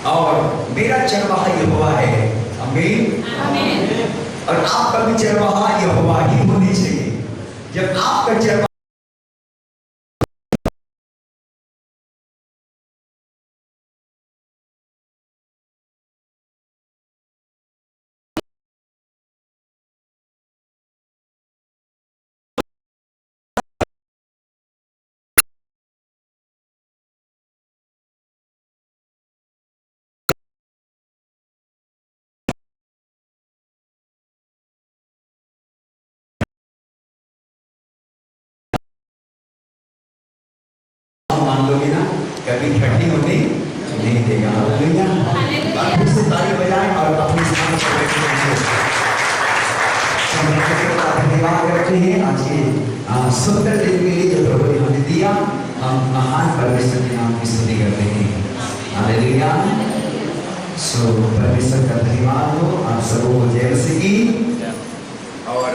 और मेरा चरवाहा यहोवा है। आमीन। और आपका भी चरवाहा यहोवा ही होनी चाहिए। जब आपका चरवाहा मान लोगे ना, कभी घटी होने नहीं देगा। हालेलुया। फिर से ताली बजाएं और अपने स्थान पर बैठे धन्यवाद करते हैं आज के सुंदर दिन के लिए जो प्रभु ने हमें दिया। हम महान परमेश्वर के नाम की स्तुति करते हैं। हालेलुया। सो परमेश्वर का धन्यवाद हो आप सबों को जय मसीह की। और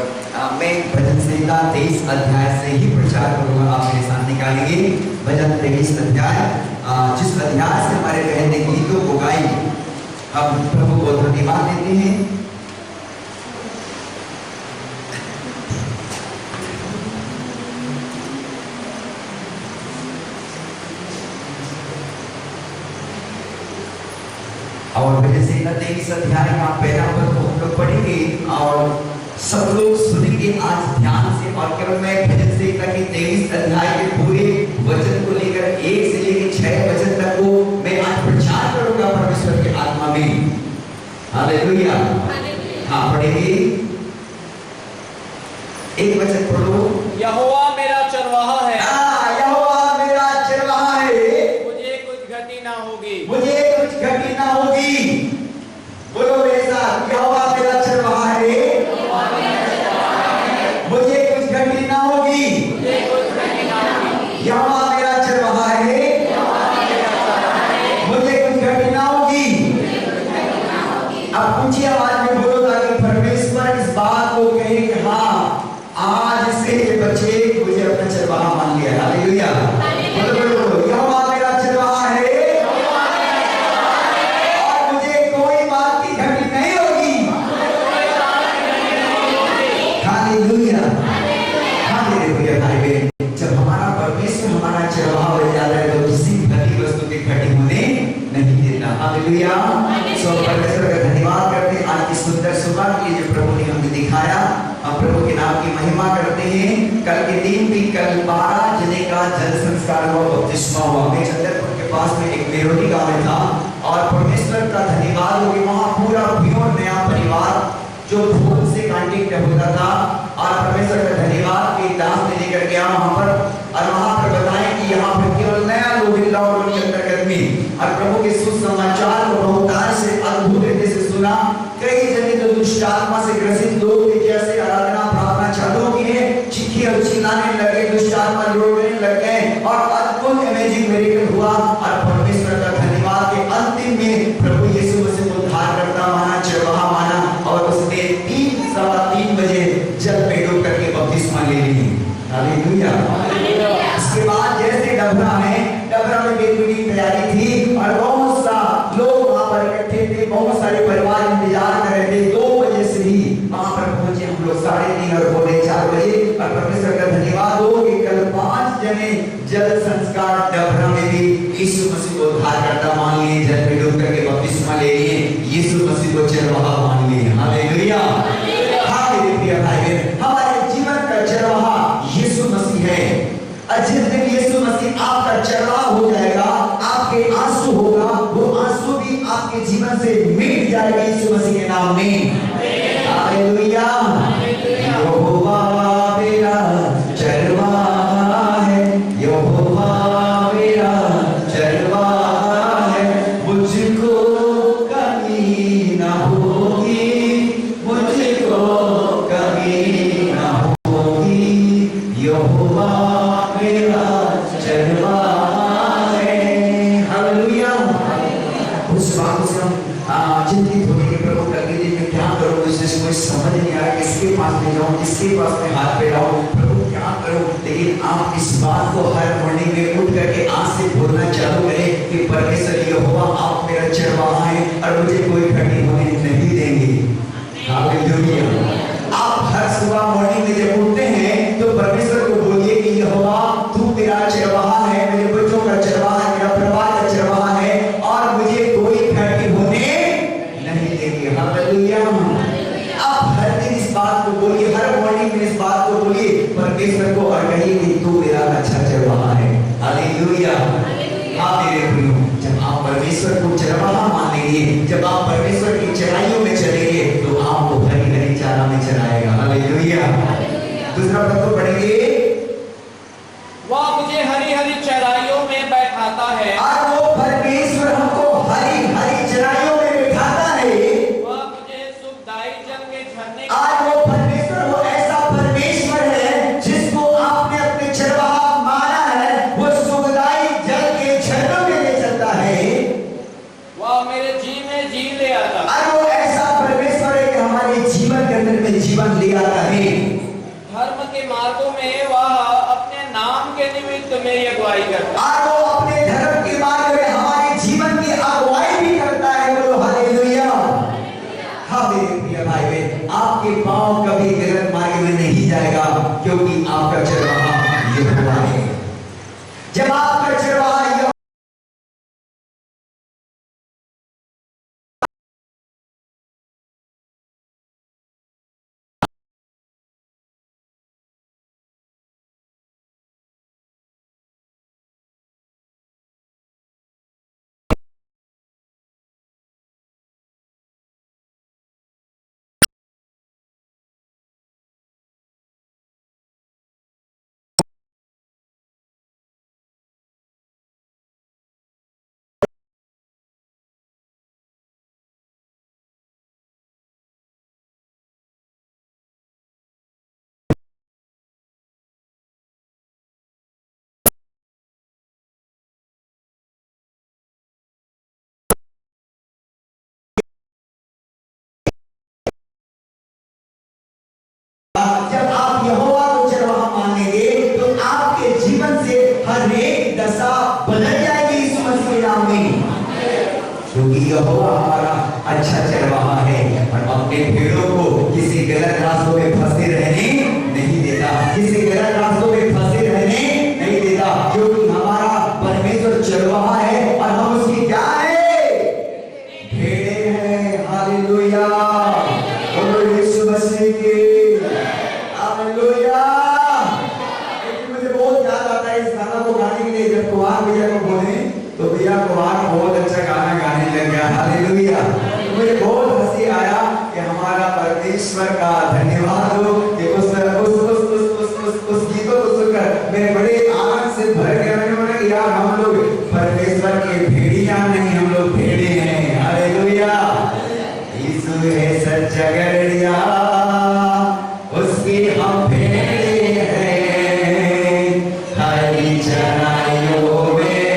मैं भजन संहिता 23 अध्याय से ही प्रचार करूंगा, आप मेरे साथ निकालेंगे भजन 23 अध्याय, जिस अध्याय से हमारे बहन ने गीतों को गाई। हम प्रभु को धन्यवाद देते हैं। और भजन संहिता 23 अध्याय का पहला पद को हम लोग पढ़ेंगे और सब लोग सुनेंगे आज ध्यान से। और केवल मैं भजन संहिता के 23 अध्याय के पूरे वचन को लेकर 1 से लेकर 6 वचन तक को मैं आज प्रचार करूंगा परमेश्वर के आत्मा में। हालेलुया। हाँ पढ़ेंगे, एक वचन पढ़ो। यहोवा मेरा चरवाहा है। यहोवा मेरा चरवाहा है, मुझे कुछ घटी ना होगी। मुझे कुछ घटी ना होगी। बोलो मेरे साथ, यहोवा मेरा चरवाहा है, मुझे कुछ घटी ना होगी। यहोवा मेरा चरवाहा है, मुझे कुछ घटी ना होगी। अब ऊंची आवाज में बोलो ताकि परमेश्वर इस बात को कहे कि हाँ आज से ये बच्चे मुझे अपना चरवाहा मान लिया। हालेलुया। बोलो बोलो, यहोवा मेरा चरवाहा है और मुझे कोई बात की घटी नहीं होगी। हालेलुया। हालेलुया। भाई बहन, जब हमारा परमेश्वर हमारा चरवाहा बन जाता है तो किसी घटी वस्तु की घटी होने नहीं देता। हालेलुया। सो परमेश्वर का धन्यवाद करते हैं आज की सुंदर सुबह के लिए जो प्रभु ने हमें दिखाया। हम प्रभु के नाम की महिमा करते हैं। कल के दिन भी कल 12 जने का जल संस्कार हुआ, बपतिस्मा हुआ। मैं चंद्रपुर के पास में एक मेरोडी गांव में था और परमेश्वर का धन्यवाद हो कि वहाँ पूरा प्योर नया परिवार जो फोन से कांटेक्ट होता था और परमेश्वर का धन्यवाद के दास ने लेकर गया वहाँ पर और वहाँ पर बताएं कि यहाँ पर केवल नया लोग लॉकडाउन के अंतर्गत में और प्रभु के सुसमाचार को बहुत से अद्भुत रीति से सुना। कई जने जो दुष्ट आत्मा से ग्रसित लोग थे, जैसे आराधना प्रार्थना चालू की है, चीखे और चिल्लाने लगे, दुष्ट आत्मा रोने लग गए और अद्भुत अमेजिंग मिरेकल हुआ। और परमेश्वर का धन्यवाद के अंतिम में प्रभु यीशु मसीह को उद्धारकर्ता माना, चरवाहा माना और उसने 3-3 बजे जल में डूब करके बपतिस्मा ले ली। हालेलुया। इसके बाद जैसे डबरा में बेदुनी तैयारी थी और बहुत सा लोग वहां पर इकट्ठे थे, बहुत सारे परिवार इंतजार कर रहे थे। 2 बजे से ही वहां पर पहुंचे हम लोग 3:30 और 4 बजे। और परमेश्वर का धन्यवाद हो कि कल 5 जने जल संस्कार डबरा में भी यीशु मसीह को उद्धारकर्ता मान लिए, जल में डूब करके बपतिस्मा ले लिए, यीशु मसीह को चरवाहा मान लिए। हालेलुया। हालेलुया। भाई हमारे जीवन का चरवाहा यीशु मसीह है। जिस दिन यीशु मसीह आपका चरवाहा हो जाएगा, आपके आंसू होगा, वो आंसू भी आपके जीवन से मिट जाएगा यीशु मसीह के नाम में। हालेलुया। यहोवा मेरा चरवाहा है, यहोवा मेरा चरवाहा है, मुझको कमी ना होगी, मुझको कमी ना होगी। यहोवा मेरा चरवाहा है। हालेलुया। उस बात से हम चिंतित होने के प्रभु का दिन में क्या करूं, इससे कोई समझ नहीं आ रहा, किसके पास में जाऊं, किसके पास में हाथ फैलाऊं, प्रभु क्या करो, लेकिन आप इस बात को हर मॉर्निंग में उठ करके आज से बोलना चालू करें कि परमेश्वर यहोवा आप मेरा चरवाहा है और मुझे कोई घटी होने नहीं देंगे। हालेलुया। आप हर सुबह मॉर्निंग में जब उठते हैं तो परमेश्वर को बोलिए कि यहोवा तू मेरा चरवाहा है, मेरे बच्चों का चरवाहा है, मेरा परिवार का चरवाहा है और मुझे कोई घटी होने नहीं देंगे। हालेलुया। आप हर दिन इस बात को बोलिए, हर मॉर्निंग में इस बात को बोलिए परमेश्वर को और कहिए कि तू मेरा अच्छा चरवाहा है। हालेलुया। हाँ मेरे प्रियो, जब आप परमेश्वर को चरवाहा मानेंगे, जब आप परमेश्वर की चराइयों में चलेंगे तो आपको हरी हरी चारा में चराएगा। हालेलुया। दूसरा पद को पढ़ेंगे, वह मुझे हरी हरी चराइयों में बैठाता है। और वो परमेश्वर हमको हरी हरी चराइयों में बैठाता है। वह मुझे सुखदाई जल के झरने आज वो परमेश्वर, वो ऐसा परमेश्वर है जिसको आपने अपने चरवाहा माना है, वो सुखदाई जल के झरनों में ले चलता है। वह मेरे जी में जी ले आता। और वो ऐसा परमेश्वर है कि हमारे जीवन के अंदर में जीवन ले आता है। धर्म के मार्गों में वह अपने नाम के निमित्त मेरी अगुवाई करता है। और वो अपने धर्म के मार्ग में हमारे जीवन की अगुवाई भी करता है। बोलो हालेलुया। हाँ मेरे प्रिय भाई बहन, आपके पांव कभी गलत मार्ग में नहीं जाएगा क्योंकि आपका चरवाहा यहोवा है। जब आपका चरवाहा जब आप यहोवा को चरवाहा मानेंगे तो आपके जीवन से हर एक दशा बदल जाएगी यीशु मसीह के नाम में। क्योंकि यहोवा हमारा अच्छा चरवाहा है और अपने भेड़ों को किसी गलत रास्तों में फंसे रहने नहीं देता, किसी गलत रास्तों में फंसे रहने नहीं देता, क्योंकि हमारा परमेश्वर चरवाहा है और हम उसकी क्या है, भेड़े हैं। हालेलुया। बोलो यीशु मसीह की हालेलुया। मुझे बहुत याद आता है इस गाना को गाने के लिए, जब कुमार भैया को बोले तो भैया कुमार बहुत अच्छा गाना गाने लग गया। हालेलुया। तो मुझे बहुत हंसी आया कि हमारा परमेश्वर का धन्यवाद हो कि उस गीतों को सुनकर मैं बड़े आनंद से भर गया। मैंने बोला कि यार हम लोग परमेश्वर के भेड़िया नहीं, हम लोग भेड़े हैं। हालेलुया। यीशु है सच्चा गड़िया, उसकी हम भेड़े हैं, हरी चराइयों में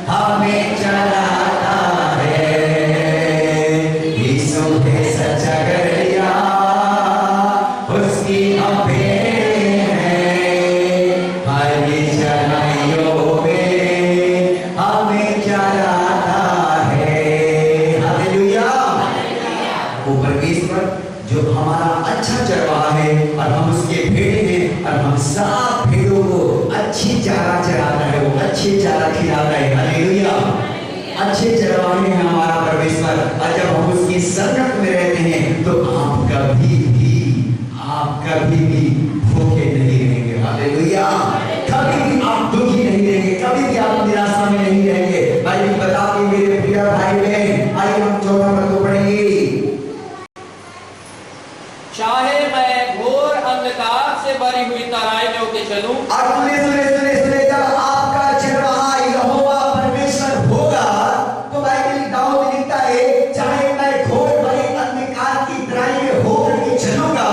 हमें चराता है। यीशु है सच्चा गड़िया, उसकी हम भेड़े हैं, हरी चराइयों में हमें चराता है। हालेलुया। वो परमेश्वर जो हमारा अच्छा चरवाहा है और हम उसके भेड़े हैं और हम सब भेड़ों को अच्छी चारा चराता है, वो अच्छे चारा खिलाता है। हालेलुया। अच्छे चरवाहे हैं हमारा परमेश्वर और जब हम उसकी संगत में रहते हैं तो आप कभी भी भूखे नहीं रहेंगे। हालेलुया। कभी भी आप दुखी नहीं रहेंगे, कभी भी आप निराशा में नहीं रहेंगे। भाई बता के मेरे प्रिय भाई बहन, आइए हम चौथा पद को पढ़ेंगे। चाहे मैं घोर अंधकार से भरी हुई तराइयों के चलूं। और सुने जब आपका चरवाहा यहोवा परमेश्वर होगा तो बाइबल दाऊद लिखता है, चाहे मैं घोर भरे अंधकार की तराई में होकर के चलूंगा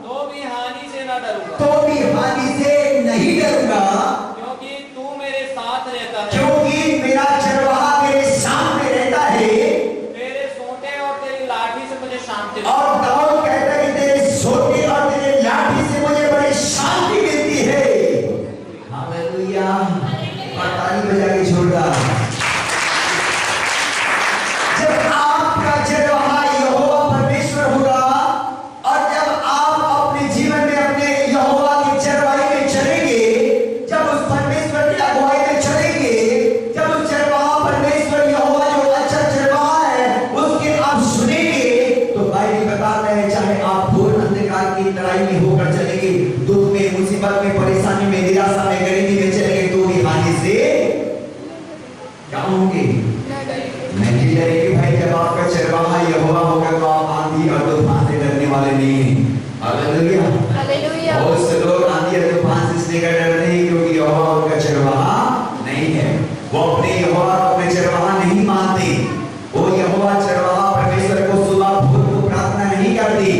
तो भी हानि से न डरूंगा, तो भी हानि से नहीं डरूंगा, क्योंकि तू मेरे साथ रहता है। क्योंकि मेरा चरवाहा मेरे सामने रहता है। तेरे सोंटे और तेरी लाठी से मुझे शांति और दाऊद कहता है कि तेरे सोटे और तेरे लाठी से मुझे बड़ी शांति होंगे? नहीं डरेंगे भाई। जब आपका चरवाहा यहोवा होगा तो आप आंधी और तूफान से डरने वाले नहीं हैं। हालेलुया। हालेलुया। बहुत से लोग आंधी और तूफान से इसलिए डरते हैं क्योंकि यहोवा उनका चरवाहा नहीं है। वो अपने यहोवा को अपने चरवाहा नहीं मानते। वो यहोवा चरवाहा परमेश्वर को सुबह भोर को प्रार्थना नहीं करते।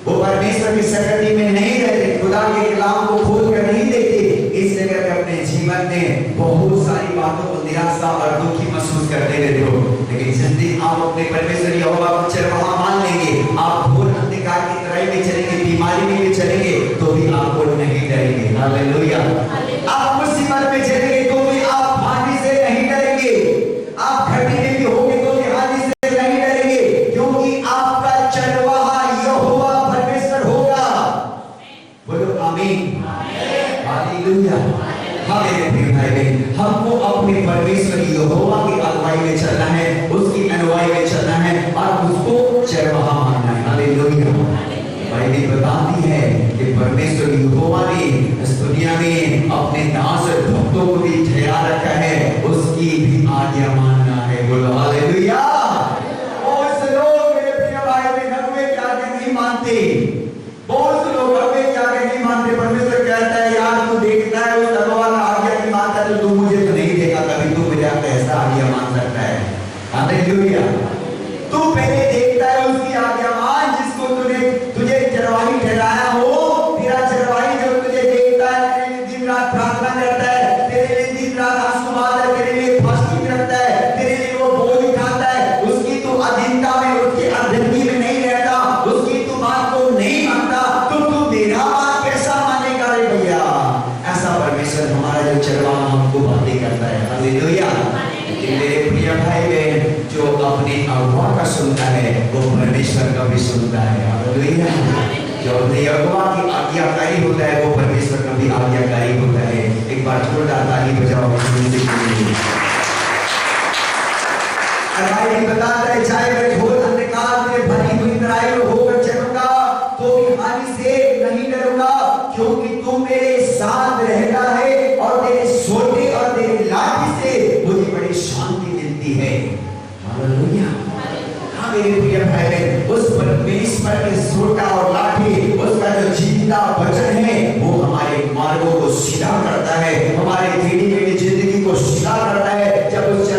वो परमेश्वर की संगति में नहीं रहते, खुदा के कलाम को खोल कर नहीं देखते। इसलिए करके अपने जीवन में बहुत सारी बातों को निराशा और दुखी महसूस करते रहते हो। लेकिन जिस दिन आप अपने परमेश्वर यहोवा को चरवाहा मान लेंगे, आप घोर अंधकार की तराई में चलेंगे, बीमारी में भी चलेंगे तो भी आपको नहीं डरेंगे। हालेलुया। आप मुसीबत में चलेंगे तो भी आप हानि से नहीं डरेंगे। आप घटी में भी होंगे तो भी हानि से नहीं डरेंगे, क्योंकि आपका चरवाहा यहोवा परमेश्वर होगा। बोलो आमीन। हालेलुया। हाँ मेरे प्रिय भाई बहन, हमको अपने परमेश्वर यहोवा की अगुवाई में चलना है, उसकी अनुवाई में चलना है और उसको चरवाहा मानना है। हालेलुया। बाइबल बताती है कि परमेश्वर यहोवा ने इस दुनिया में अपने दास और भक्तों को भी ठहरा रखा है, उसकी भी आज्ञा मानना है। बोलो हालेलुया। बहुत से लोग मेरे प्रिय भाई बहन हमें क्या नहीं मानते। बहुत से लोग हमें क्या नहीं मानते। परमेश्वर कहता है यार तू देखता है उस अगुआ का आज्ञा नहीं मानता तो तू मुझे तो नहीं देखा कभी, तू मुझे कैसा आज्ञा मान सकता है? हालेलुया। तू पहले देखता है उसकी आज्ञा मान, जिसको तुझे चरवाही ठहराया हो। तेरा चरवाही जो तुझे देखता है, तेरे लिए दिन रात प्रार्थना करता है, तेरे लिए दिन रात आंसू बहाता है, तेरे लिए फास्टिंग रखता है, तेरे लिए वो बोझ उठाता है, उसकी तू अधीनता में, उसकी अधीनगी में नहीं रहता, उसकी तू बात को नहीं मानता, तो तू मेरा बात कैसा मानेगा रे भैया? ऐसा परमेश्वर हमारा जो चरवाहा हमको बातें करता है। हालेलुया। लेकिन मेरे प्रिय भाई बहन, जो अपने अगुआ का सुनता है वो परमेश्वर का भी सुनता है। हालेलुया। जो अपने अगुआ की आज्ञाकारी होता है वो परमेश्वर का भी आज्ञाकारी होता है। एक बार जोरदार ताली बजाओ म्यूजिक के लिए। बाइबल बताता है चाहे मैं घोर अंधकार में भरी हुई तराई में होकर चलूंगा तो भी हानि से नहीं डरूंगा, क्योंकि तू मेरे साथ रहता है और तेरे सोटे और तेरे लाठी से मुझे बड़ी शांति मिलती है। हालेलुया। हाँ मेरे प्रिय भाई बहन, उस परमेश्वर के सोटा और लाठी, उसका जो जीविता वचन है वो हमारे मार्गों को सीधा करता है, हमारे टेढ़ी मेढ़ी जिंदगी को सीधा करता है। जब उस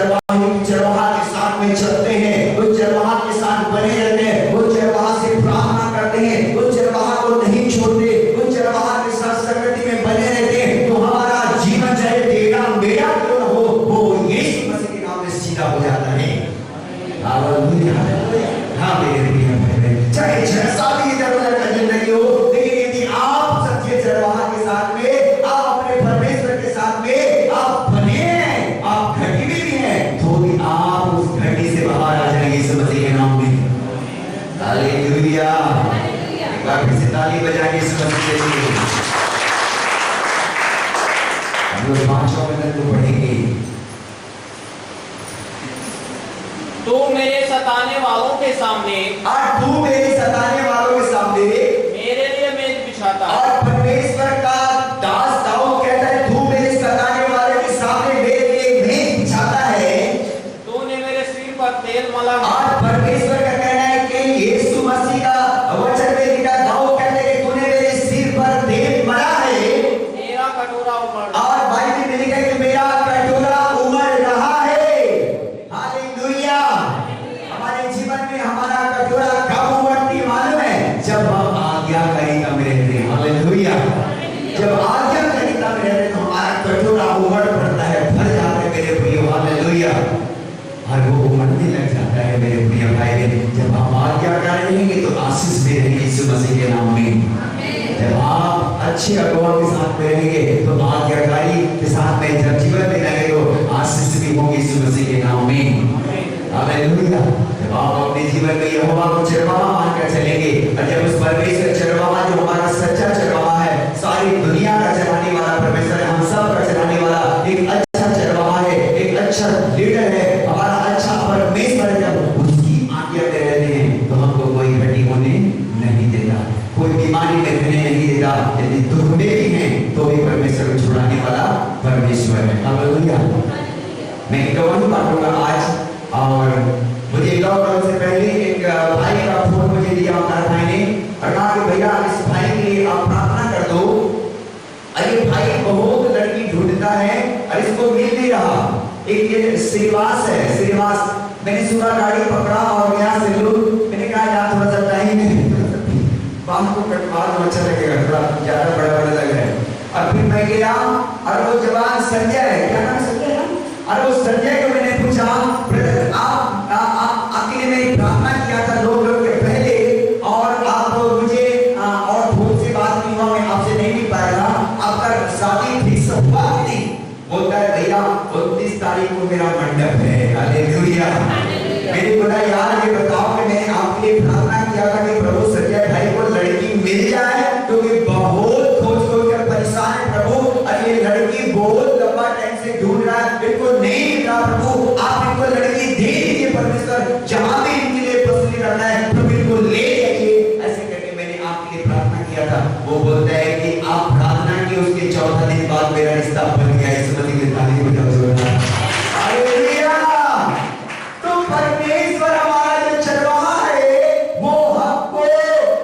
चरवाहा के साथ में चलते हैं, उस चरवाहा के साथ बने रहते हैं, उस चरवाहा से प्रार्थना करते हैं, उस चरवाहा को नहीं छोड़ते, उस चरवाहा के साथ संगति में बने रहते हैं, तो हमारा जीवन चाहे टेढ़ा मेढ़ा क्यों न हो, वो यीशु मसीह के नाम में सीधा हो जाता है। हालेलुया। हाँ मेरे प्रिय भाई बहन, चाहे जैसा भी इधर-उधर का जिंदगी हो, लेकिन यदि आप सच्चे चरवाहा के साथ में, आप अपने परमेश्वर के साथ में आप बने हैं, आप घटी में भी हैं, तो भी आप उस घटी से बाहर आ जाएंगे यीशु मसीह के नाम में। हालेलुया। एक बार फिर से ताली बजाएंगे यीशु मसीह के लिए। हम लोग 5 मिनट तो पढ़ेंगे। तू मेरे सताने वालों के सामने, और तू मेरे सताने वालों के सामने मेरे लिए मेज बिछाता है। और परमेश्वर का दास दाऊद कहता है तू मेरे सताने वाले के सामने मेरे लिए मेज बिछाता है। तूने मेरे सिर पर तेल मला है। और परमेश्वर का कहना है कि यीशु मसीह का वचन में लिखा, दाऊद कहते हैं कि तूने मेरे सिर पर तेल मला है, मेरा कटोरा उमड़। और बाइबल में लिखा है कि मेरा कटोरा उमड़ रहा है। हालेलुया। हमारे जीवन में हमारा कटोरा कब उमड़ती है मालूम है? जब हम आज्ञाकारिता में रहते हैं। हालेलुया। जब आज्ञाकारिता में रहते हैं तो हमारा कटोरा उमड़ पड़ता है, भर जाता है मेरे प्रियो। हालेलुया। और वो उमड़ने लग जाता है मेरे प्रिय भाई बहन। जब हम आज्ञाकारी रहेंगे तो आशीष में रहेंगे यीशु मसीह के नाम में। जब आप अच्छे अगुआ के साथ में रहेंगे तो आज्ञाकारी के साथ में जब जीवन में रहेंगे तो आशीष भी होगी यीशु मसीह के नाम में। हालेलुया। जब आप अपने जीवन में यहोवा को चरवाहा मानकर चलेंगे, और जब उस परमेश्वर चरवाहा जो हमारा सच्चा चरवाहा है, सारी दुनिया का चलाने वाला परमेश्वर है, हम सब का चलाने वाला एक अच्छा चरवाहा है, एक अच्छा लीडर है, हमारा अच्छा परमेश्वर है, जब उसकी आज्ञा में रहते हैं तो हमको कोई घटी होने नहीं देता, कोई बीमारी में रहने नहीं देता। यदि दुख में भी हैं तो भी परमेश्वर को छुड़ाने वाला परमेश्वर है। हालेलुया। मैं गवाही बांटूंगा आज। और मुझे लॉकडाउन से पहले एक भाई का फोन मुझे दिया अवतार भाई ने और कहा कि भैया इस भाई के लिए आप प्रार्थना कर दो। अरे भाई बहुत लड़की ढूंढता है और इसको मिल नहीं रहा। एक ये श्रीवास है, श्रीवास। मैंने सुबह गाड़ी पकड़ा और यहाँ से लोग, मैंने कहा यार थोड़ा सा टाइम है, बाल को कटवा दो, अच्छा लगेगा, थोड़ा ज्यादा बड़ा बड़ा लग रहा है। और फिर मैं गया और वो जवान संजय है, क्या नाम संजय है, और वो संजय को मैंने पूछा ब्रदर आप अकेले में प्रार्थना किया था लोग के पहले और आप मुझे और फोन से बात नहीं हुआ, मैं आपसे नहीं मिल पाया, आपका शादी फिक्स हुआ कि नहीं? बोलता है भैया 29 तारीख को मेरा मंडप है। हालेलुया। मैंने बोला यार ये बताओ कि मैं आपके लिए प्रार्थना किया था कि प्रभु संजय भाई को लड़की मिल जाए, क्योंकि बहुत खोज कर परेशान है प्रभु, और ये लड़की बहुत लंबा टाइम से ढूंढ रहा है, इनको नहीं मिल रहा प्रभु, आप इनको लड़की दे दीजिए परमेश्वर, जहां भी इनके लिए पसंद करना है प्रभु इनको ले जाइए। ऐसे करके मैंने आपके लिए प्रार्थना किया था। वो बोलता है कि आप प्रार्थना की उसके 14 दिन बाद मेरा रिश्ता बन गया। इस मसीह की तारीफ हो जोरदार। हालेलुया। तो परमेश्वर हमारा जो चरवाहा है वो हमको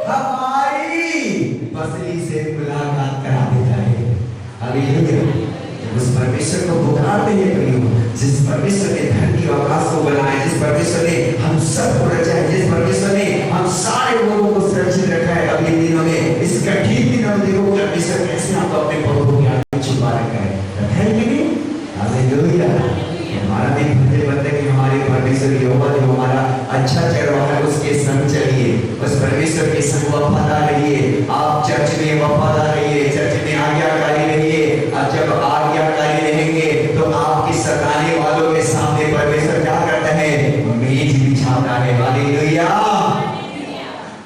हमारी पसली से मुलाकात करा देता है। हालेलुया। उस परमेश्वर को पुकारते हैं प्रियो, जिस परमेश्वर ने धरती और आकाश को बनाया, जिस परमेश्वर ने हम सबको रचा है, जिस परमेश्वर ने हम सारे लोगों को सुरक्षित रखा है। अगले दिनों में इस कठिन दिनों में देखो परमेश्वर कैसे हमको अपने पौधों के आगे छुपा रखा है कि नहीं? हालेलुया। हमारा भी फर्ज बनता है कि हमारे परमेश्वर यहोवा जो हमारा अच्छा चरवाहा है उसके संग चलिए, उस परमेश्वर के संग वफादार रहिए। आप चर्च में वफादार रहिए, चर्च में आज्ञाकारी रहिए। और जब आज्ञाकारी रहेंगे तो आपके सताने वालों के सामने परमेश्वर क्या करता है? मेज बिछाता है। हालेलुया।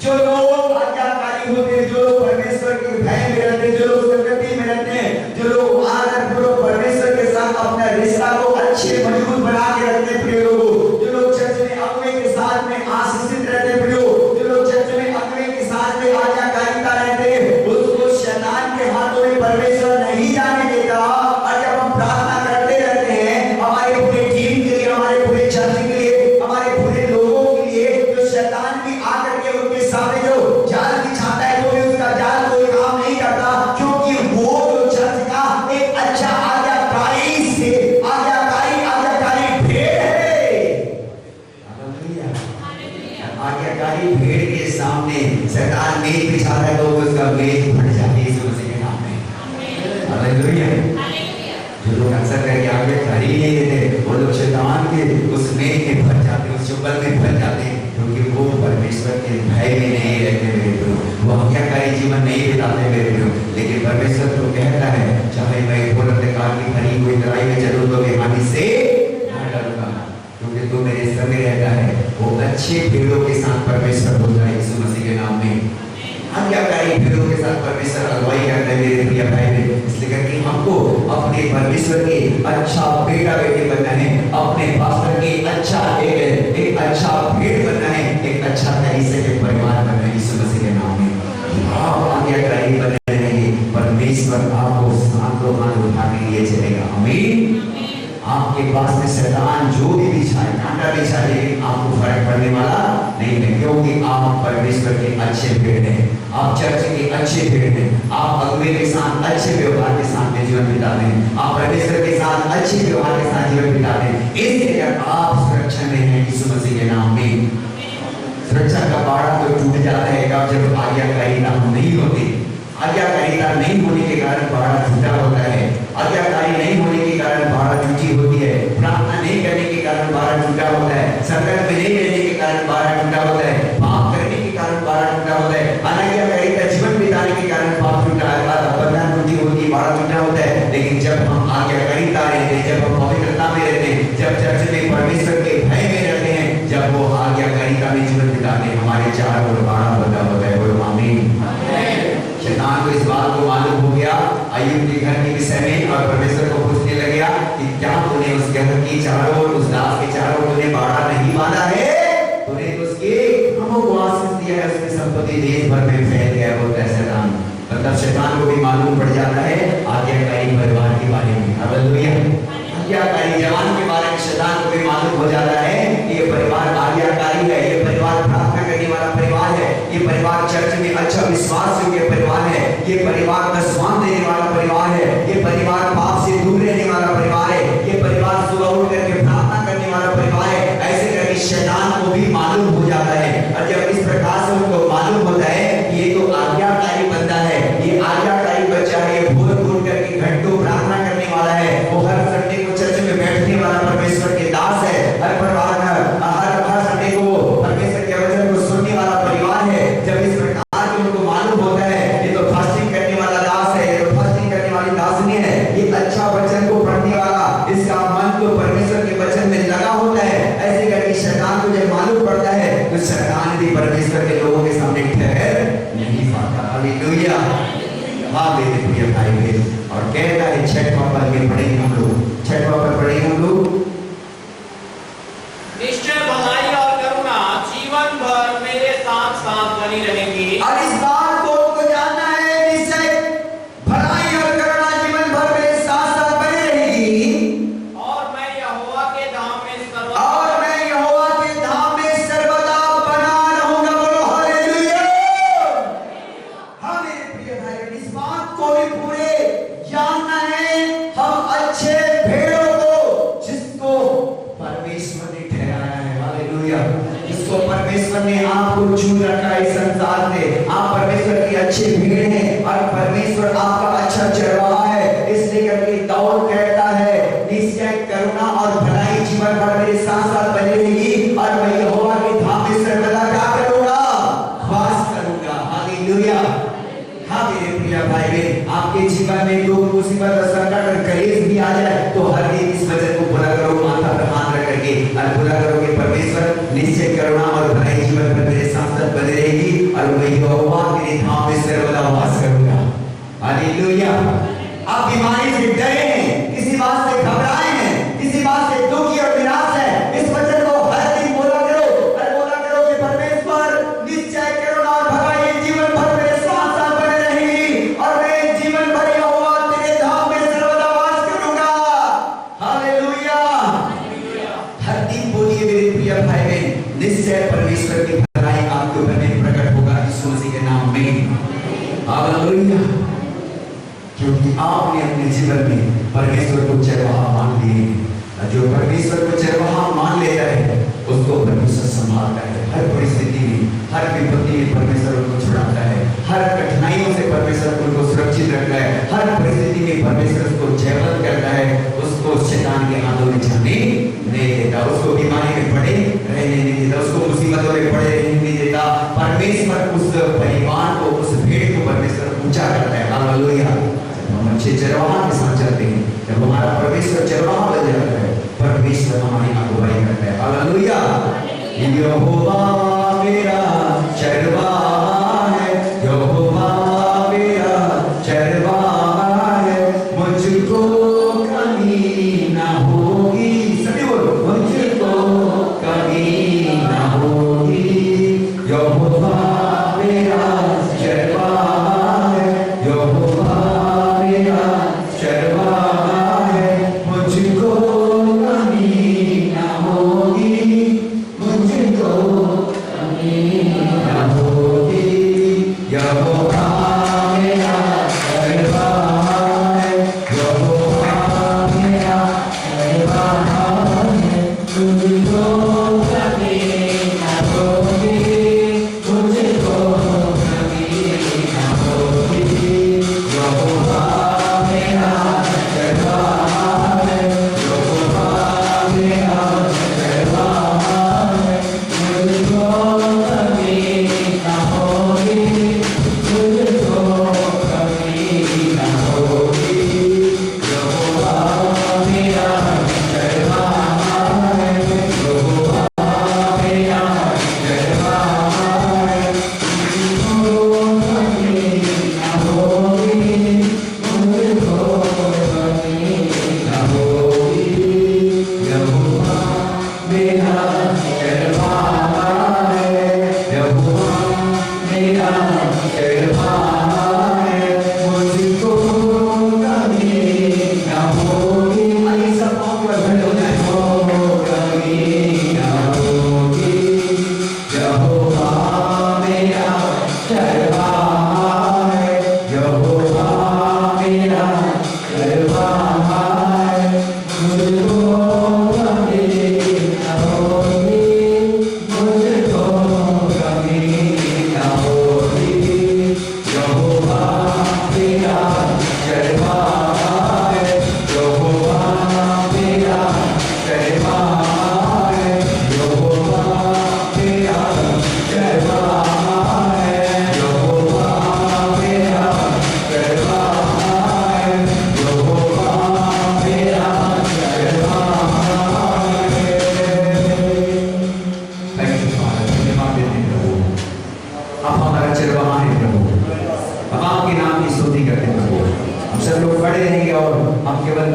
जो लोग आज्ञाकारी होते हैं, जो लोग परमेश्वर के भय में रहते हैं, जो लोग संगति में रहते हैं, जो लोग आदरपूर्वक परमेश्वर के साथ अपना रिश्ता को अच्छे मजबूत बना के रखते हैं प्रिय लोगों, जो लोग चर्च में अगुवे के साथ में आशीषित रहते हैं प्रियो, जो लोग चर्च में अगुवे के साथ में आज्ञाकारिता रहते हैं, उसको शैतान के हाथों में परमेश्वर नहीं जाने देता। और जब हम प्रार्थना करते रहते हैं हमारे पूरे टीम के लिए, हमारे पूरे चर्च के लिए, हमारे पूरे लोगों के लिए, तो शैतान भी आकर के उनके सामने जो जाल बिछाता है वो भी उसका जाल कोई काम नहीं करता, क्योंकि वो जो चर्च का एक अच्छा आज्ञाकारी से आज्ञाकारी भेड़ है। आज्ञाकारी भेड़ के सामने शैतान मेज बिछाता है तो उसका मेज फट जाती है यीशु मसीह के नाम में। हालेलुया। जो लोग अक्सर करके आज्ञाकारी नहीं देते वो लोग शैतान के उस मेज में फट जाते हैं, उस चुंबल में फट जाते हैं, क्योंकि वो परमेश्वर के भय में नहीं रहते मेरे प्रभु, वो आज्ञाकारी जीवन नहीं बिताते मेरे प्रभु। लेकिन परमेश्वर तो कहता है चाहे मैं घोर अंधकार की भरी हुई तराई में चलूं तो मैं हानि से न डरूंगा, क्योंकि तू मेरे संग रहता है। वो अच्छे भेड़ों के साथ परमेश्वर होता है यीशु मसीह के नाम में। आज्ञाकारी भेड़ों के साथ परमेश्वर अगुवाई करता है मेरे प्रिय भाई बहन। इसलिए करके हमको अपने परमेश्वर के अच्छा बेटा बेटी बनना है, अपने पास्टर के अच्छा एक अच्छा भेड़ बनना है, एक अच्छा कलीसिया के परिवार बनना है यीशु मसीह के नाम में। आप आज्ञाकारी बने रहेंगे, परमेश्वर आपको हाथों हाथ उठा के लिए चलेगा। आमीन। आपके पास में शैतान जो भी बिछाए, कांटा बिछाए, लेकिन आपको फर्क पड़ने वाला नहीं है, क्योंकि आप परमेश्वर के अच्छे भेड़ हैं, आप चर्च के अच्छे भेड़ हैं, आप अगुवे के साथ अच्छे व्यवहार के साथ में जीवन बिताते हैं, आप परमेश्वर के साथ अच्छे व्यवहार के साथ जीवन बिताते हैं। इसलिए आप सुरक्षा में हैं यीशु मसीह के नाम में। सुरक्षा का बाड़ा तो टूट जाता है जब आज्ञाकारिता नहीं होती। आज्ञाकारिता नहीं होने के कारण बाड़ा टूटा होता है, आज्ञाकारी नहीं होने के कारण बाड़ा टूटी होती है, प्रार्थना नहीं करने के कारण बाड़ा टूटा होता है, संगत में नहीं रहने के कारण बाड़ा टूटा होता है, पाप करने के कारण बाड़ा टूटा होता है, अनाज्ञाकारिता जीवन बिताने के कारण पाप टूटा बंधन टूटी होती, बाड़ा टूटा होता है। लेकिन जब हम आज्ञाकारिता रहते हैं, जब हम पवित्रता में रहते हैं, जब चर्च में परमेश्वर के भय में रहते हैं, जब वो आज्ञाकारिता में जीवन बिताते हैं, हमारे चारों ओर बाड़ा बंधा होता है। बोलो आमीन। शैतान को इस बात को मालूम हो गया अय्यूब के घर के विषय में, और परमेश्वर को पूछने लगा कि क्या तूने उस घर की चारों ओर, उस दास के चारों ओर तूने बाड़ा नहीं बांधा है? तूने उसके हमों को आशीष दिया है, उसकी संपत्ति देश भर में फैल गया। बोलता है शैतान। मतलब शैतान को भी मालूम पड़ जाता है आज्ञाकारी परिवार के बारे में। हालेलुया। आज्ञाकारी जवान के बारे में शैतान को भी मालूम हो जाता है कि ये परिवार आज्ञाकारी है, ये परिवार प्रार्थना करने वाला परिवार है, ये परिवार चर्च में अच्छा विश्वास योग्य परिवार है, ये परिवार दसवां देने वाला परिवार है, ये परिवार पाप से दूर रहने वाला परिवार है, ये परिवार सुबह उठ करके प्रार्थना करने वाला परिवार है। ऐसे करके शैतान को भी मालूम हो जाता है। और जब इस प्रकार से उनको मालूम होता है कि ये तो आज्ञाकारी बंदा है, ये आज्ञाकारी बच्चा है, ये भोर भोर करके घंटों प्रार्थना करने वाला है, वो हर संडे को चर्च में बैठने वाला परमेश्वर के दास है, हर संडे को परमेश्वर के वचन को सुनने वाला परिवार है। जब इस प्रकार के उनको मालूम होता है ये तो फास्टिंग करने वाला दास है, ये तो फास्टिंग करने वाली दासनी है, ये अच्छा वचन को पढ़ने वाला, इसका मन तो परमेश्वर के वचन में लगा होता है। ऐसे करके शैतान को जब मालूम पड़ता है तो शैतान भी परमेश्वर के लोगों के सामने ठहर नहीं पाता। हालेलुया, हाँ मेरे प्रिय भाई बहन। और कहता है 6वां पद में पढ़ेंगे हम लोग, 6वां पद पढ़ेंगे हम लोग। निश्चय भलाई और करुणा जीवन भर मेरे साथ साथ बनी रहेगी। और इस बात को तो जानना है, निश्चय भलाई और करुणा जीवन भर मेरे साथ साथ बनी रहेगी। और मैं यहोवा के धाम में सर्वदा बना रहूंगा। बोलो हालेलुया। हाँ मेरे प्रिय भाई, इस बात को भी पूरे जानना है। हम अच्छे भेड़ों को, जिसको परमेश्वर ने ठहराया है, हालेलुया, जिसको परमेश्वर ने आपको चुन रखा है इस संसार से, आप परमेश्वर की अच्छी भीड़ हैं और परमेश्वर आपका अच्छा चरवाहा है। इसलिए करके दाऊद कहता है निश्चय करुणा और भलाई जीवन भर मेरे साथ साथ बनी रहेगी और मैं यहोवा के धाम में सर्वदा क्या करूंगा? वास करूंगा। हालेलुया। हाँ मेरे प्रिय भाई बहन, आपके जीवन में दुख मुसीबत और संकट और कलेश भी आ जाए तो हर दिन इस वचन को पूरा करो, माथा पर हाथ रख करके और पूरा करोगे, परमेश्वर निश्चय करुणा और भलाई जीवन भर मेरे साथ साथ बनी रहेगी और मैं यहोवा के धाम में सर्वदा वास करूंगा। हालेलुया। आप बीमारी से डरे हैं, किसी बात से घबराए हैं, किसी बात से दुखी और निराश है, इस वचन को हर दिन बोला करो और बोला करो कि परमेश्वर निश्चय करुणा और भलाई जीवन भर मेरे साथ साथ बने रहेगी और मैं जीवन भर यहोवा तेरे धाम में सर्वदा वास करूंगा। हालेलुया। हर दिन बोलिए मेरे प्रिय भाई बहन, निश्चय परमेश्वर की भलाई आपके ऊपर में प्रकट होगा यीशु मसीह के नाम में। हालेलुया। क्योंकि आपने अपने जीवन में परमेश्वर को चरवाहा मान लिए। जो परमेश्वर को चरवाहा मान लेता है उसको परमेश्वर संभालता है। हर परिस्थिति में, हर विपत्ति में परमेश्वर उनको छुड़ाता है, हर कठिनाइयों से परमेश्वर उनको सुरक्षित रखता है, हर परिस्थिति में परमेश्वर उसको जयवंत करता है, उसको शैतान के हाथों में जाने नहीं देता, उसको बीमारी में पड़े रहने नहीं देता, उसको मुसीबतों में पड़े रहने नहीं देता। परमेश्वर उस परिवार को, उस भेड़ को परमेश्वर ऊंचा करता है। हालेलुया। हम अच्छे चरवाहा के साथ चलते हैं, जब हमारा परमेश्वर चरवाहा बन जाता है, परमेश्वर हमारी अगुवाई करता है। हालेलुया। यहोवा मेरा चरवाहा है, यहोवा मेरा चरवाहा है, मुझको कमी ना होगी। सभी बोलो, मुझको कमी ना होगी। यहोवा मेरा चरवाहा है, यहोवा मेरा चरवाहा है, मुझको कमी ना होगी, मुझको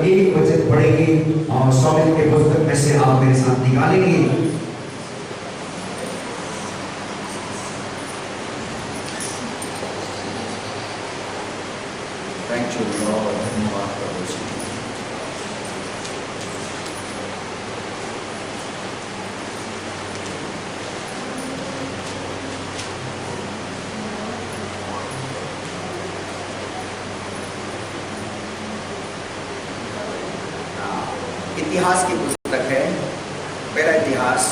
केवल एक वचन पढ़ेंगे और शाऊल के पुस्तक में से आप मेरे साथ निकालेंगे। थैंक यू लॉर्ड, धन्यवाद प्रभु जी। इतिहास की पुस्तक है, मेरा इतिहास।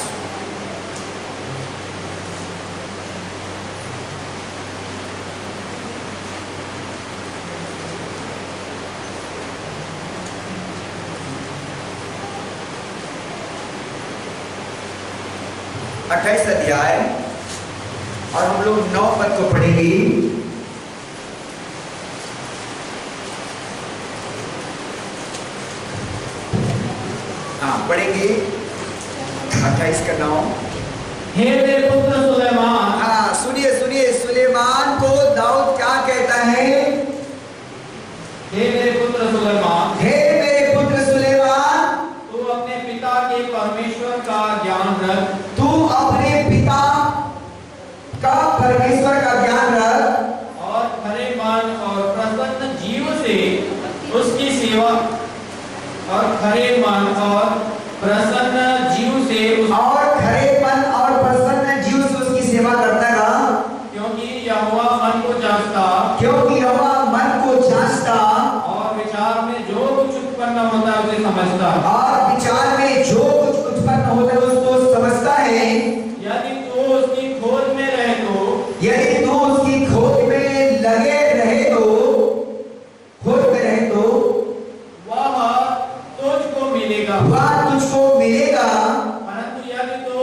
अट्ठाईस अध्याय और हम लोग 9 पद को पढ़ेंगे। पढ़ेंगे 28 का 9। हे मेरे पुत्र सुलेमान। सुनिए सुनिए, सुलेमान को दाऊद क्या कहता है? हे मेरे पुत्र सुलेमान, हे मेरे पुत्र सुलेमान, तू अपने पिता के परमेश्वर का ज्ञान रख। तू अपने पिता का परमेश्वर का ज्ञान रख और खरे मन और प्रसन्न जीव से उसकी सेवा, और खरे मन और प्रसन्न जीव से उसकी सेवा करता रहा। क्योंकि यहोवा मन को जांचता और विचार में जो कुछ उत्पन्न होता है उसे समझता है। यदि तू उसकी खोज में रहे तो वह तुझको मिलेगा। परंतु यदि तू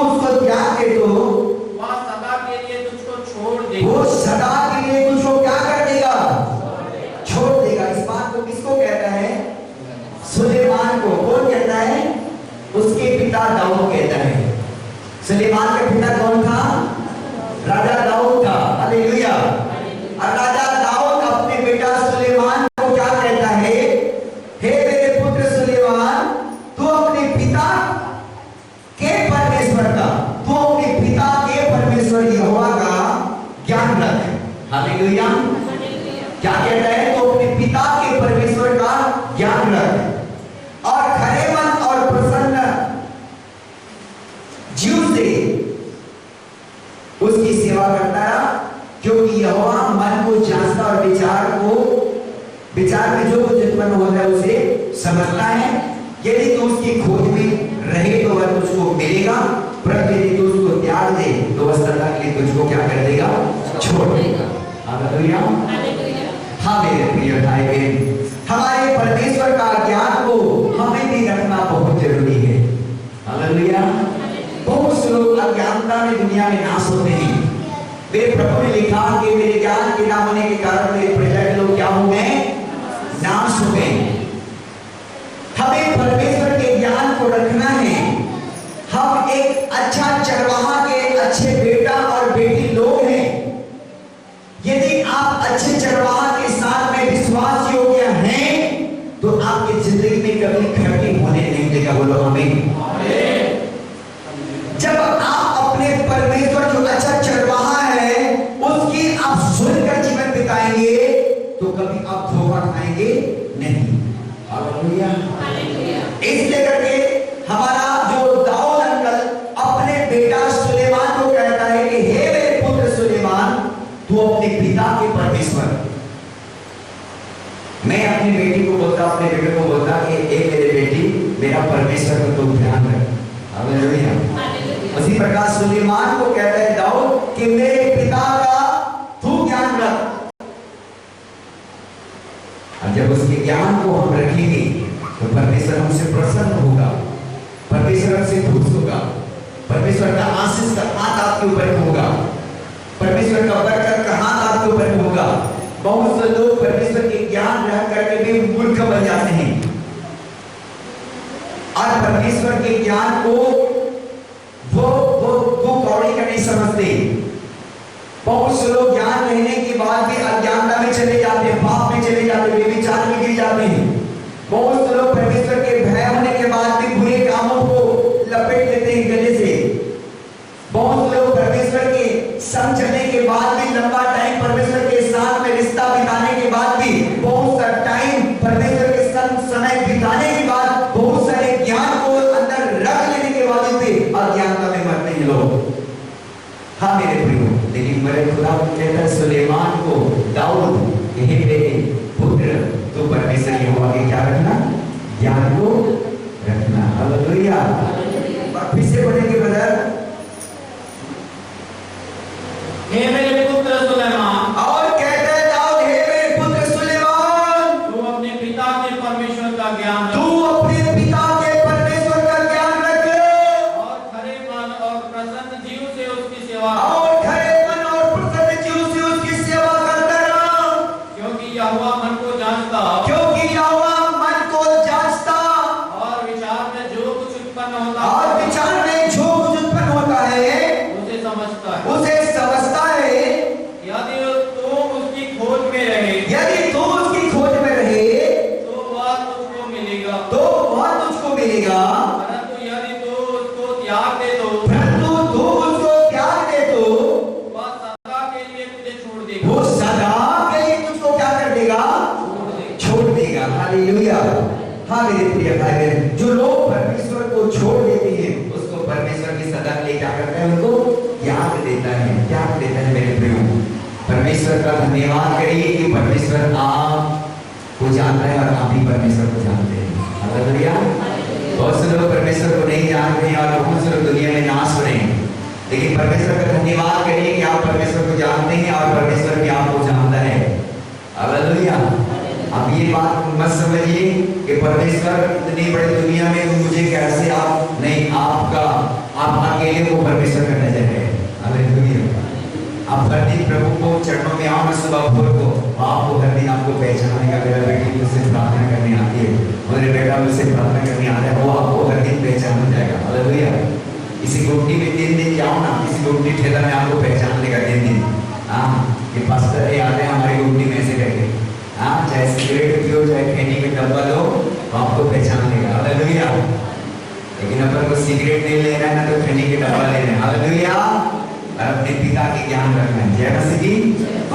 उसको त्याग दे तो वह सदा के लिए तुझको छोड़ क्या कर देगा? छोड़ देगा। इस बात को किसको कहता है? सुलेमान को। कौन कहता है? उसके पिता दाऊद कहता है। सुलेमान का पिता कौन था? राजा दाऊद था। हालेलुया। और राजा दाऊद अपने बेटा सुलेमान को क्या कहता है? हे मेरे पुत्र सुलेमान, तू अपने पिता के परमेश्वर यहोवा का ज्ञान रख। हालेलुया। क्या कहता है? तो अपने पिता के परमेश्वर का ज्ञान रख और खरे मन और प्रसन्न जीव से उसकी सेवा करता रहा। क्योंकि यहोवा मन को जांचता और विचार में जो कुछ उत्पन्न होता है उसे समझता है। यदि तू उसकी खोज में रहे तो वह तुझको मिलेगा, परंतु यदि तू उसको त्याग दे तो वह सदा के लिए तुझको क्या कर देगा? छोड़ देगा। हालेलुया। हाँ मेरे प्रिय भाई बहन, हमारे परमेश्वर का ज्ञान को हमें भी रखना बहुत जरूरी है। हालेलुया। बहुत से लोग अज्ञानता में दुनिया में नाश होते हैं। मेरे प्रभु ने लिखा कि मेरे ज्ञान के ना होने के कारण मेरे प्रजा के लोग क्या हो गए? नाश हो गए। हमें परमेश्वर के ज्ञान को रखना है। हम एक अच्छा चरवाहा के अच्छे बेटा और बेटी लोग हैं। यदि आप अच्छे चरवाहा के साथ में विश्वास योग्य हैं तो आपकी जिंदगी में कभी खर्ची होने नहीं देगा। बोलो हमें। जब आप अपने परमेश्वर जो अच्छा चरवाहा है उसकी आप सुनकर जीवन बिताएंगे तो कभी आप धोखा खाएंगे नहीं। हालेलुया। इसलिए करके हमारा जो दाऊद अंकल अपने बेटा सुलेमान को कहता है कि हे मेरे पुत्र सुलेमान, तू अपने पिता के परमेश्वर। मैं अपनी बेटी को बोलता, अपने बेटे को बोलता कि ए मेरे बेटी, मेरा परमेश्वर का तू ध्यान रख। हालेलुया। उसी प्रकार सुलेमान को कहता है दाऊद कि मेरे पिता का तू ज्ञान रख। और जब उसके ज्ञान को हम रखेंगे तो परमेश्वर हमसे प्रसन्न होगा, परमेश्वर हमसे खुश होगा, परमेश्वर का आशीष का हाथ आपके ऊपर होगा, परमेश्वर का बरकत का हाथ आपके ऊपर होगा। बहुत से लोग परमेश्वर के ज्ञान रह करके भी मूर्ख बन जाते हैं और परमेश्वर के ज्ञान को वो कौड़ी का नहीं समझते। बहुत से लोग ज्ञान रहने के बाद भी अज्ञानता में चले जाते हैं, पाप में चले जाते हैं, व्यभिचार में गिर जाते हैं। बहुत से लोग परमेश्वर के भय होने के बाद भी बुरे कामों को लपेट लेते हैं गले से। बहुत से लोग परमेश्वर के संग चलने के बाद भी, लंबा टाइम परमेश्वर के साथ में रिश्ता बिताने के बाद भी, बहुत सा टाइम परमेश्वर के संग समय बिताने के बाद, बहुत सारे ज्ञान को अंदर रख लेने के बाद भी अज्ञानता में मरते हैं लोग। हाँ मेरे प्रियो, लेकिन मेरे खुदा कहता है सुलेमान को, दाऊद के हे मेरे पुत्र, तो परमेश्वर यहोवा के क्या रखना, ज्ञान को रखना। हालेलुया। फिर से पढ़ेंगे ब्रदर। हे मेरे पुत्र सुलेमान, और कहता है दाऊद, हे मेरे पुत्र सुलेमान, तू अपने पिता के परमेश्वर का ज्ञान रख, तू अपने पिता के परमेश्वर का ज्ञान रख, और खरे मन और प्रसन्न जीव से उसकी सेवा, और खरे मन और प्रसन्न जीव से उसकी सेवा करता रहा, क्योंकि यहोवा मन को जांचता, क्योंकि यहोवा मन को जांचता, और विचार में जो कुछ उत्पन्न होता, और विचार में जो कुछ उत्पन्न होता है उसे समझता है। उसे समझता है। यदि तुम उसकी खोज में रहे, यदि तू उसकी खोज में रहे तो वह तुझको मिलेगा, तो वह तुझको मिलेगा, परंतु यदि तू उसको त्याग दे तो परंतु तू उसको त्याग दे तो वह सदा के लिए तुझे छोड़ देगा, वो सदा के लिए तुझको क्या कर देगा, छोड़ देगा। हालेलुया। हाँ मेरे प्रिय भाई बहन, जो लोग परमेश्वर को छोड़ देते हैं उसको परमेश्वर की सदा के लिए क्या करता है, उनको त्याग देता है, त्याग देता है। मेरे प्रियो, परमेश्वर का धन्यवाद करिए कि परमेश्वर आपको जानता है और आप भी परमेश्वर को जानते हैं। हालेलुया। बहुत से लोग परमेश्वर को नहीं जानते हैं और बहुत से लोग दुनिया में नाश हो रहे हैं, लेकिन परमेश्वर का धन्यवाद करिए कि आप परमेश्वर को जानते हैं और परमेश्वर भी आपको जानता है। हालेलुया। अब ये बात मत समझिए कि परमेश्वर इतनी बड़ी दुनिया में मुझे कैसे आप नहीं, आपका आप अकेले को परमेश्वर का नजर है। हालेलुया। आप हर दिन प्रभु को चरणों में आओ ना सुबह भोर को, आपको हर दिन आपको पहचानेगा। मेरा बेटी मुझसे प्रार्थना करने आती है, मेरे बेटा मुझसे प्रार्थना करने आता है, वो आपको हर दिन पहचान जाएगा। हालेलुया। किसी गुमटी में 3 दिन जाओ ना, किसी गुमटी ठेला में आपको पहचान लेगा 3 दिन। हाँ, ये पास्टर ये आते हैं हमारी गुमटी में ऐसे करके, हाँ, चाहे सिगरेट पियो चाहे खैनी में डब्बा लो, आपको पहचान लेगा। हालेलुया। लेकिन अपन को सिगरेट नहीं लेना है ना तो खैनी के डब्बा लेना है। हालेलुया। और अपने पिता के ज्ञान रखना है। जय मसीह की।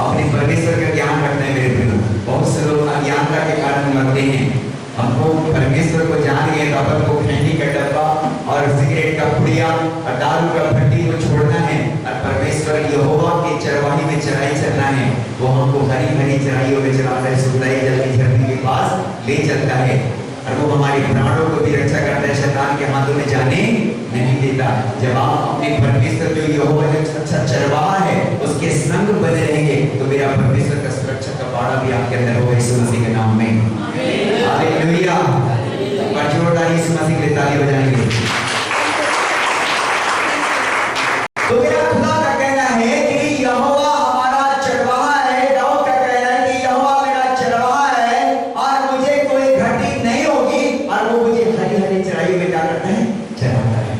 अपने परमेश्वर का ज्ञान रखना है। मेरे प्रियो, बहुत से लोग अज्ञानता के कारण मरते हैं। हमको परमेश्वर को जान गए तो अपन को खैनी का डब्बा और सिगरेट का पुड़िया और दारू का भट्टी को छोड़ना है और परमेश्वर यहोवा के चरवाही में चराई चलना है। वो हमको हरी हरी चराइयों में चलाता है, सुखदाई जल की झरने के पास ले चलता है और वो हमारे प्राणों को भी रक्षा करता है, शैतान के हाथों में जाने नहीं देता। जब आप अपने परमेश्वर जो यहोवा जो अच्छा चरवाहा है उसके संग बने रहेंगे तो मेरा परमेश्वर का सुरक्षा का बाड़ा भी आपके अंदर होगा, यीशु मसीह के नाम में। हालेलुया। और जोरदार यीशु मसीह के लिए ताली बजाएंगे। तो मेरा खुदा का कहना है कि यहोवा हमारा चरवाहा है। दाऊद का कहना है कि यहोवा मेरा चरवाहा है और मुझे कोई घटी नहीं होगी और वो मुझे हरी हरी चराइयों में क्या करता है, चराता है।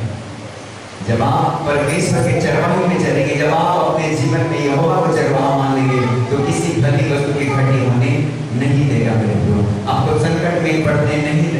जब आप परमेश्वर के चरवाहे में चलेंगे, जब आप अपने जीवन में यहोवा को चरवाहा मान लेंगे तो किसी भली वस्तु की घटी होने नहीं देगा। मेरे प्रियो, आपको संकट में पड़े रहने नहीं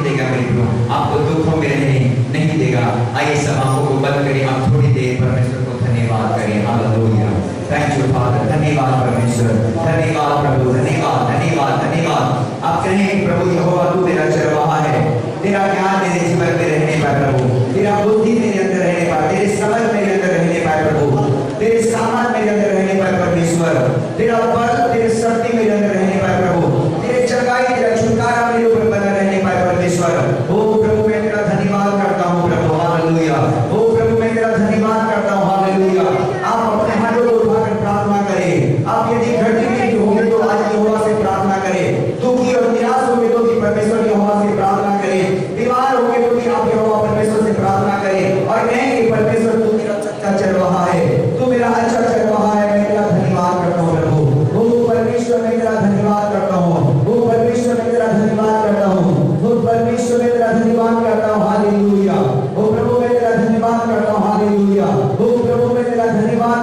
देगा। मेरे प्रियो, आपको दुखों में रहने नहीं देगा। आइए सब आंखों को बंद करिए, आप थोड़ी देर परमेश्वर को धन्यवाद करें। हालेलुया। Thank you father. धन्यवाद परमेश्वर, धन्यवाद प्रभु, धन्यवाद धन्यवाद धन्यवाद। आप कहें प्रभु यहोवा तू मेरा चरवाहा है, तेरा ज्ञान मेरे जीवन में रहने पर प्रभु, तेरा बुद्धि मेरे अंदर रहने पर, तेरे समझ मेरे अंदर रहने पर प्रभु, तेरे सामर्थ मेरे अंदर रहने पर परमेश्वर, तेरा बल तेरे शक्ति मेरे अंदर रहने पर प्रभु, तेरे चंगाई तेरा छुटकारा मेरे ऊपर बना रहने पर परमेश्वर। ओ प्रभु मैं तेरा धन्यवाद करता हूँ प्रभु। हालेलुया। ओ प्रभु मैं तेरा धन्यवाद करता हूँ। हालेलुया। आप अपने हाथों को उठाकर प्रार्थना करें। आप यदि घटी में होंगे तो आज यहोवा से प्रार्थना करें। दुखी और निराश होंगे तो भी परमेश्वर यहोवा से प्रार्थना करें। बीमार होंगे तो भी आप यहोवा परमेश्वर से प्रार्थना करें और कहें कि परमेश्वर तू मेरा अच्छा चरवाहा है, तू मेरा अच्छा चरवाहा है। मैं तेरा धन्यवाद करता हूँ प्रभु। ओ परमेश्वर मैं तेरा धन्यवाद करता हूँ। ओ परमेश्वर मैं तेरा धन्यवाद करता हूँ। ओ परमेश्वर मैं तेरा धन्यवाद करता हूँ। हालेलुया। ओ प्रभु मैं तेरा धन्यवाद करता हूँ। हालेलुया। ओ प्रभु मैं तेरा धन्यवाद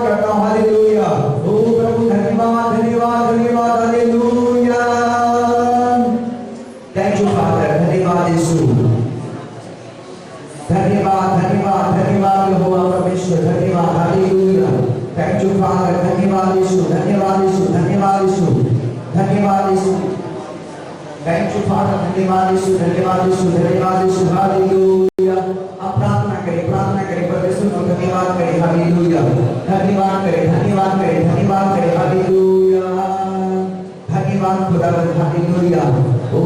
फादर, धन्यवाद यीशु, धन्यवाद यीशु, धन्यवाद यीशु, हालेलुया। आप प्रार्थना करें परमेश्वर को धन्यवाद करें, हालेलुया। धन्यवाद करें, धन्यवाद करें, धन्यवाद करें, हालेलुया। धन्यवाद खुदावंद, हालेलुया। ओ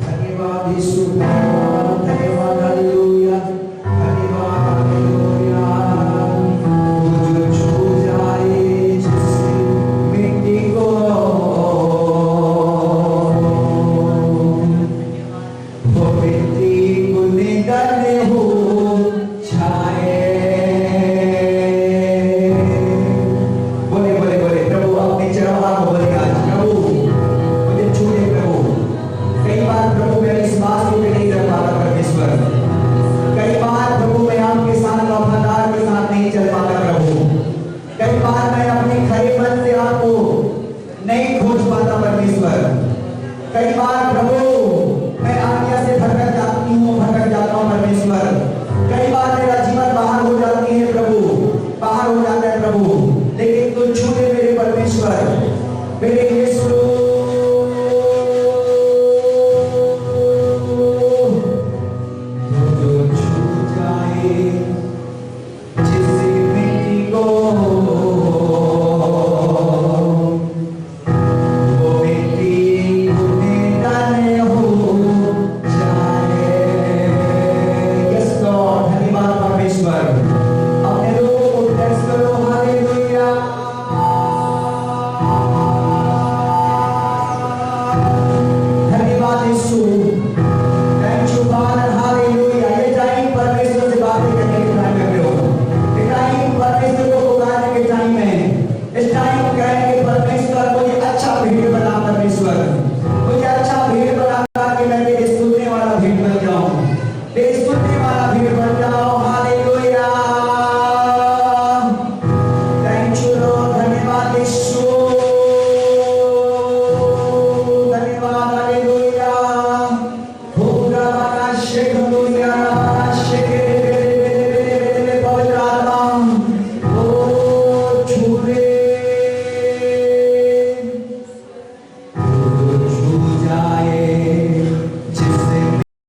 धन्यवाद यीशु, धन्यवाद, हालेलुया, धन्यवाद, हालेलुया। जो छू जाए जिससे मिट्टी को, वो मिट्टी को निगल हो जाए। बोले बोले बोले प्रभु अपने चरवाहा को बोले आज, प्रभु मुझे छू दे प्रभु। कई बार प्रभु मैं विश्वास भी नहीं कर पाता परमेश्वर, कई बार प्रभु मैं आपके साथ वफादार के साथ नहीं चल पाता प्रभु, कई बार मैं अपने खरे मन से आपको नहीं खोज पाता परमेश्वर, कई बार प्रभु मैं आज्ञा से भटक जाता हूँ परमेश्वर, कई बार मेरा जीवन बाहर हो जाती है प्रभु, बाहर हो जाता है प्रभु, लेकिन तू छू दे मेरे परमेश्वर, मेरे यीशु। जो छू जाए जिस मिट्टी को, वो मिट्टी को निगल हो जाए। यस गॉड, धन्यवाद परमेश्वर। अपने लोगों को ब्लेस करो, हालेलुया। धन्यवाद यीशु, थैंक यू फादर, हालेलुया। ये टाइम परमेश्वर से बातें करने के टाइम में हो, ये टाइम परमेश्वर को पुकारने के टाइम में, इस टाइम कहेंगे परमेश्वर मुझे अच्छा भीड़ बना, परमेश्वर मुझे अच्छा भीड़ बना कि मैं तेरे सुनने वाला भीड़ बन जाऊं, तेरे